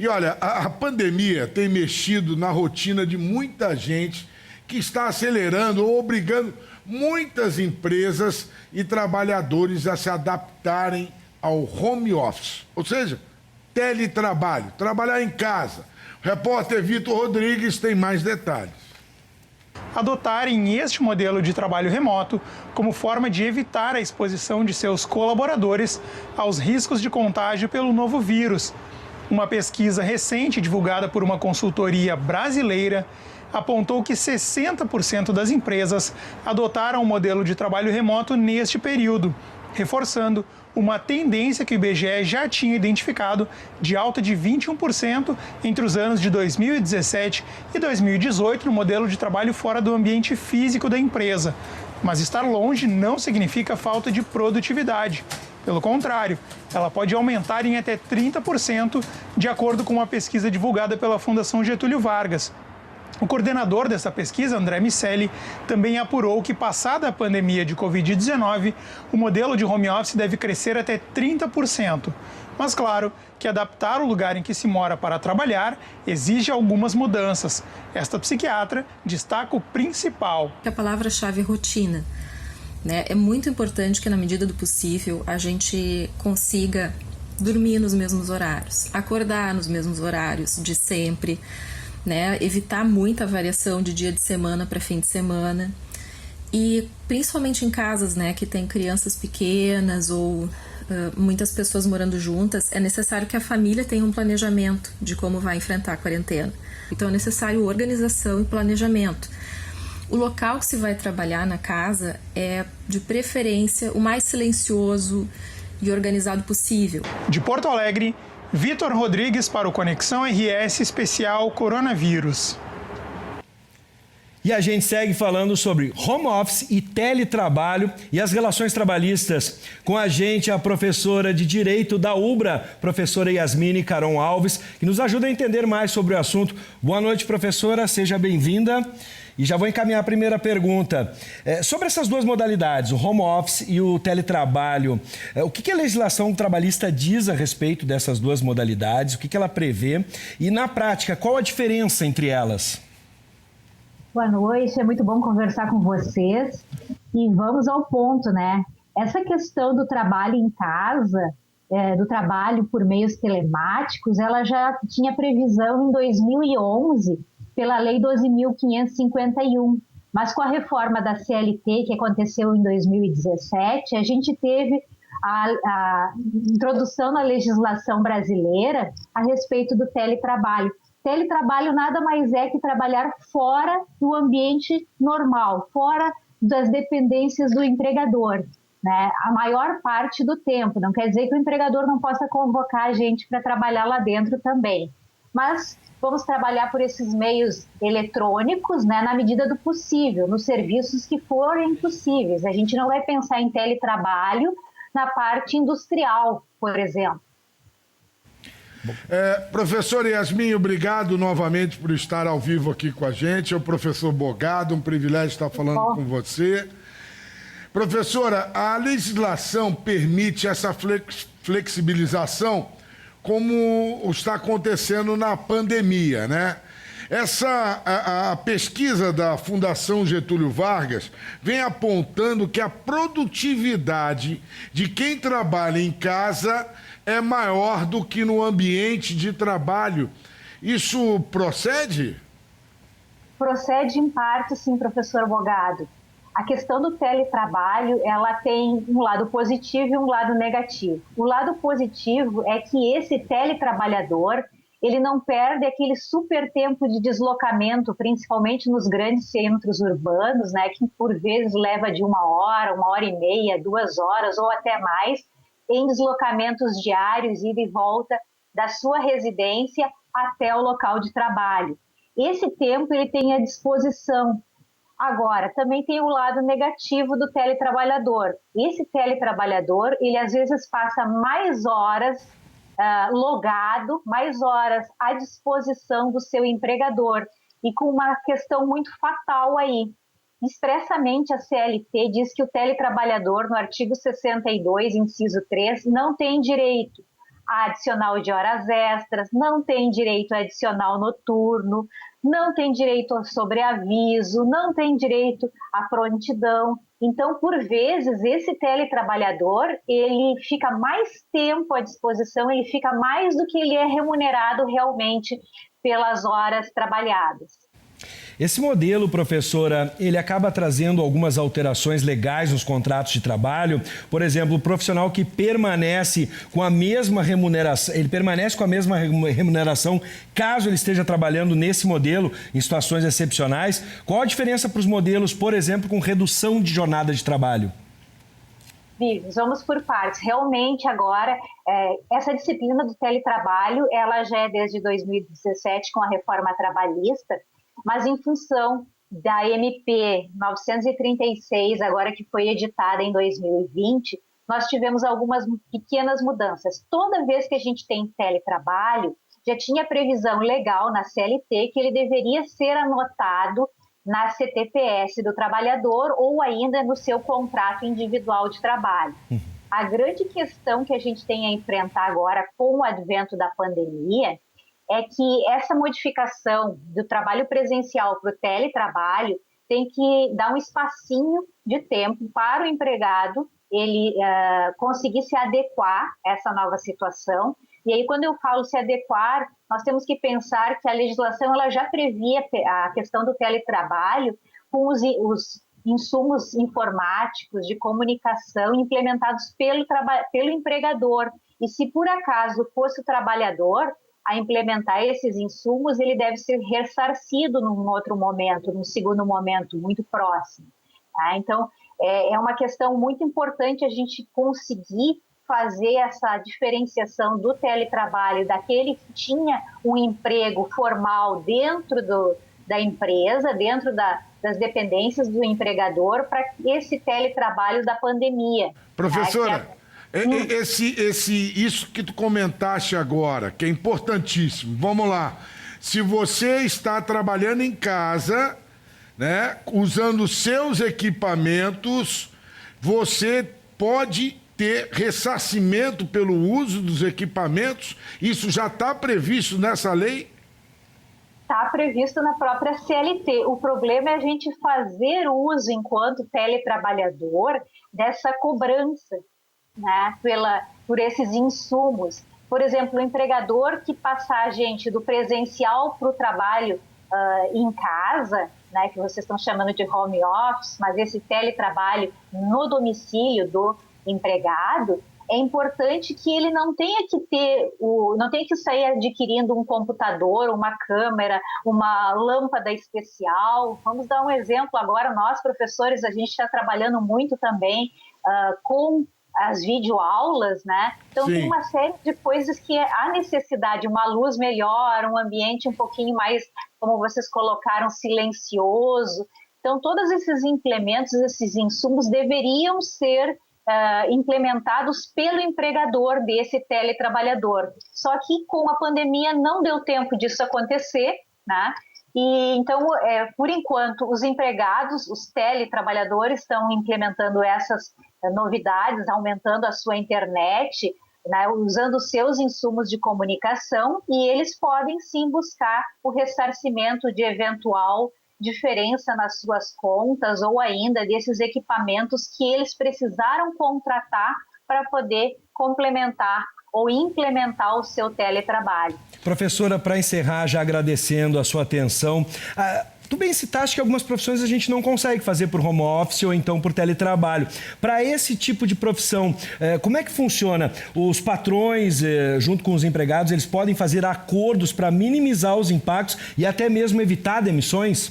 E olha, a pandemia tem mexido na rotina de muita gente que está acelerando ou obrigando muitas empresas e trabalhadores a se adaptarem ao home office, ou seja, teletrabalho, trabalhar em casa. O repórter Vitor Rodrigues tem mais detalhes. Adotarem este modelo de trabalho remoto como forma de evitar a exposição de seus colaboradores aos riscos de contágio pelo novo vírus. Uma pesquisa recente divulgada por uma consultoria brasileira apontou que 60% das empresas adotaram o modelo de trabalho remoto neste período, reforçando uma tendência que o IBGE já tinha identificado de alta de 21% entre os anos de 2017 e 2018 no modelo de trabalho fora do ambiente físico da empresa. Mas estar longe não significa falta de produtividade. Pelo contrário, ela pode aumentar em até 30%, de acordo com uma pesquisa divulgada pela Fundação Getúlio Vargas. O coordenador dessa pesquisa, André Miceli, também apurou que, passada a pandemia de Covid-19, o modelo de home office deve crescer até 30%. Mas, claro, que adaptar o lugar em que se mora para trabalhar exige algumas mudanças. Esta psiquiatra destaca o principal. A palavra-chave é rotina. É muito importante que, na medida do possível, a gente consiga dormir nos mesmos horários, acordar nos mesmos horários de sempre, evitar muita variação de dia de semana para fim de semana. E principalmente em casas que tem crianças pequenas ou muitas pessoas morando juntas, é necessário que a família tenha um planejamento de como vai enfrentar a quarentena. Então é necessário organização e planejamento. O local que se vai trabalhar na casa é, de preferência, o mais silencioso e organizado possível. De Porto Alegre, Vitor Rodrigues para o Conexão RS Especial Coronavírus. E a gente segue falando sobre home office e teletrabalho e as relações trabalhistas. Com a gente, a professora de Direito da UBRA, professora Yasmine Caron Alves, que nos ajuda a entender mais sobre o assunto. Boa noite, professora, seja bem-vinda. E já vou encaminhar a primeira pergunta. Sobre essas duas modalidades, o home office e o teletrabalho, o que a legislação trabalhista diz a respeito dessas duas modalidades? O que ela prevê? E, na prática, qual a diferença entre elas? Boa noite, é muito bom conversar com vocês. E vamos ao ponto, Essa questão do trabalho em casa, do trabalho por meios telemáticos, ela já tinha previsão em 2011, pela Lei 12.551. Mas com a reforma da CLT, que aconteceu em 2017, a gente teve a introdução na legislação brasileira a respeito do teletrabalho. Teletrabalho nada mais é que trabalhar fora do ambiente normal, fora das dependências do empregador, a maior parte do tempo. Não quer dizer que o empregador não possa convocar a gente para trabalhar lá dentro também. Mas vamos trabalhar por esses meios eletrônicos, na medida do possível, nos serviços que forem possíveis. A gente não vai pensar em teletrabalho na parte industrial, por exemplo. Professor Yasmin, obrigado novamente por estar ao vivo aqui com a gente. É o professor Bogado, um privilégio estar falando com você. Professora, a legislação permite essa flexibilização como está acontecendo na pandemia, A pesquisa da Fundação Getúlio Vargas vem apontando que a produtividade de quem trabalha em casa é maior do que no ambiente de trabalho. Isso procede? Procede em parte, sim, professor Bogado. A questão do teletrabalho, ela tem um lado positivo e um lado negativo. O lado positivo é que esse teletrabalhador, ele não perde aquele super tempo de deslocamento, principalmente nos grandes centros urbanos, que por vezes leva de 1 hora, 1 hora e meia, 2 horas ou até mais, em deslocamentos diários, ida e volta da sua residência até o local de trabalho. Esse tempo ele tem à disposição. Agora, também tem o lado negativo do teletrabalhador. Esse teletrabalhador, ele às vezes passa mais horas logado, mais horas à disposição do seu empregador, e com uma questão muito fatal aí. Expressamente a CLT diz que o teletrabalhador, no artigo 62, inciso 3, não tem direito adicional de horas extras, não tem direito a adicional noturno, não tem direito a sobreaviso, não tem direito à prontidão. Então, por vezes, esse teletrabalhador, ele fica mais tempo à disposição, ele fica mais do que ele é remunerado realmente pelas horas trabalhadas. Esse modelo, professora, ele acaba trazendo algumas alterações legais nos contratos de trabalho. Por exemplo, o profissional que permanece com a mesma remuneração, ele permanece com a mesma remuneração caso ele esteja trabalhando nesse modelo em situações excepcionais. Qual a diferença para os modelos, por exemplo, com redução de jornada de trabalho? Vamos por partes. Realmente agora, essa disciplina do teletrabalho, ela já é desde 2017 com a reforma trabalhista, mas em função da MP 936, agora que foi editada em 2020, nós tivemos algumas pequenas mudanças. Toda vez que a gente tem teletrabalho, já tinha previsão legal na CLT que ele deveria ser anotado na CTPS do trabalhador ou ainda no seu contrato individual de trabalho. A grande questão que a gente tem a enfrentar agora com o advento da pandemia é que essa modificação do trabalho presencial para o teletrabalho tem que dar um espacinho de tempo para o empregado ele conseguir se adequar a essa nova situação. E aí, quando eu falo se adequar, nós temos que pensar que a legislação ela já previa a questão do teletrabalho com os insumos informáticos de comunicação implementados pelo empregador. E se por acaso fosse o trabalhador a implementar esses insumos, ele deve ser ressarcido num outro momento, num segundo momento muito próximo. Tá? Então, é uma questão muito importante a gente conseguir fazer essa diferenciação do teletrabalho, daquele que tinha um emprego formal dentro da empresa, dentro das dependências do empregador, para esse teletrabalho da pandemia. Professora, isso que tu comentaste agora, que é importantíssimo, vamos lá. Se você está trabalhando em casa, né, usando seus equipamentos, você pode ter ressarcimento pelo uso dos equipamentos? Isso já está previsto nessa lei? Está previsto na própria CLT. O problema é a gente fazer uso, enquanto teletrabalhador, dessa cobrança, né, por esses insumos. Por exemplo, o empregador que passar a gente do presencial para o trabalho em casa, né, que vocês estão chamando de home office, mas esse teletrabalho no domicílio do empregado, é importante que ele não tenha que sair adquirindo um computador, uma câmera, uma lâmpada especial. Vamos dar um exemplo agora, nós professores, a gente está trabalhando muito também com as videoaulas, né? Então Sim. Tem uma série de coisas que há necessidade, uma luz melhor, um ambiente um pouquinho mais, como vocês colocaram, silencioso. Então todos esses implementos, esses insumos deveriam ser implementados pelo empregador desse teletrabalhador. Só que com a pandemia não deu tempo disso acontecer, né? E então, por enquanto, os empregados, os teletrabalhadores estão implementando essas novidades, aumentando a sua internet, né, usando os seus insumos de comunicação, e eles podem sim buscar o ressarcimento de eventual diferença nas suas contas ou ainda desses equipamentos que eles precisaram contratar para poder complementar ou implementar o seu teletrabalho. Professora, para encerrar, já agradecendo a sua atenção, tu bem citaste que algumas profissões a gente não consegue fazer por home office ou então por teletrabalho. Para esse tipo de profissão, como é que funciona? Os patrões, junto com os empregados, eles podem fazer acordos para minimizar os impactos e até mesmo evitar demissões?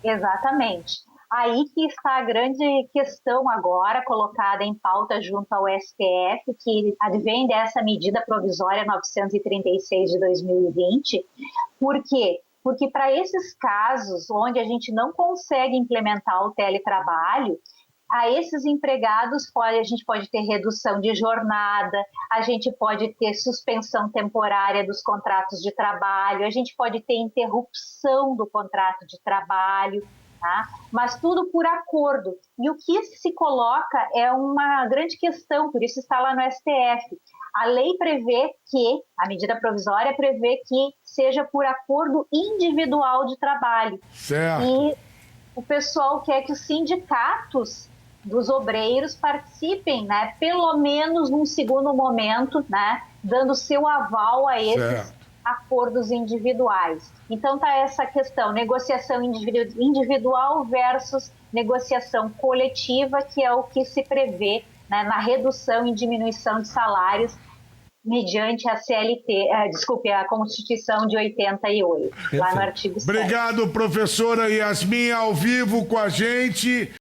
Exatamente. Aí que está a grande questão agora, colocada em pauta junto ao STF, que advém dessa medida provisória 936 de 2020. Por quê? Porque para esses casos onde a gente não consegue implementar o teletrabalho, a esses empregados a gente pode ter redução de jornada, a gente pode ter suspensão temporária dos contratos de trabalho, a gente pode ter interrupção do contrato de trabalho. tá? Mas tudo por acordo. E o que se coloca é uma grande questão, por isso está lá no STF. A lei prevê que, a medida provisória prevê que seja por acordo individual de trabalho. Certo. E o pessoal quer que os sindicatos dos obreiros participem, né, pelo menos num segundo momento, né, dando seu aval a esses acordos individuais. Então tá essa questão, negociação individual versus negociação coletiva, que é o que se prevê, né, na redução e diminuição de salários mediante a CLT, a Constituição de 88, lá no artigo 7. Obrigado, professora Yasmin, ao vivo com a gente.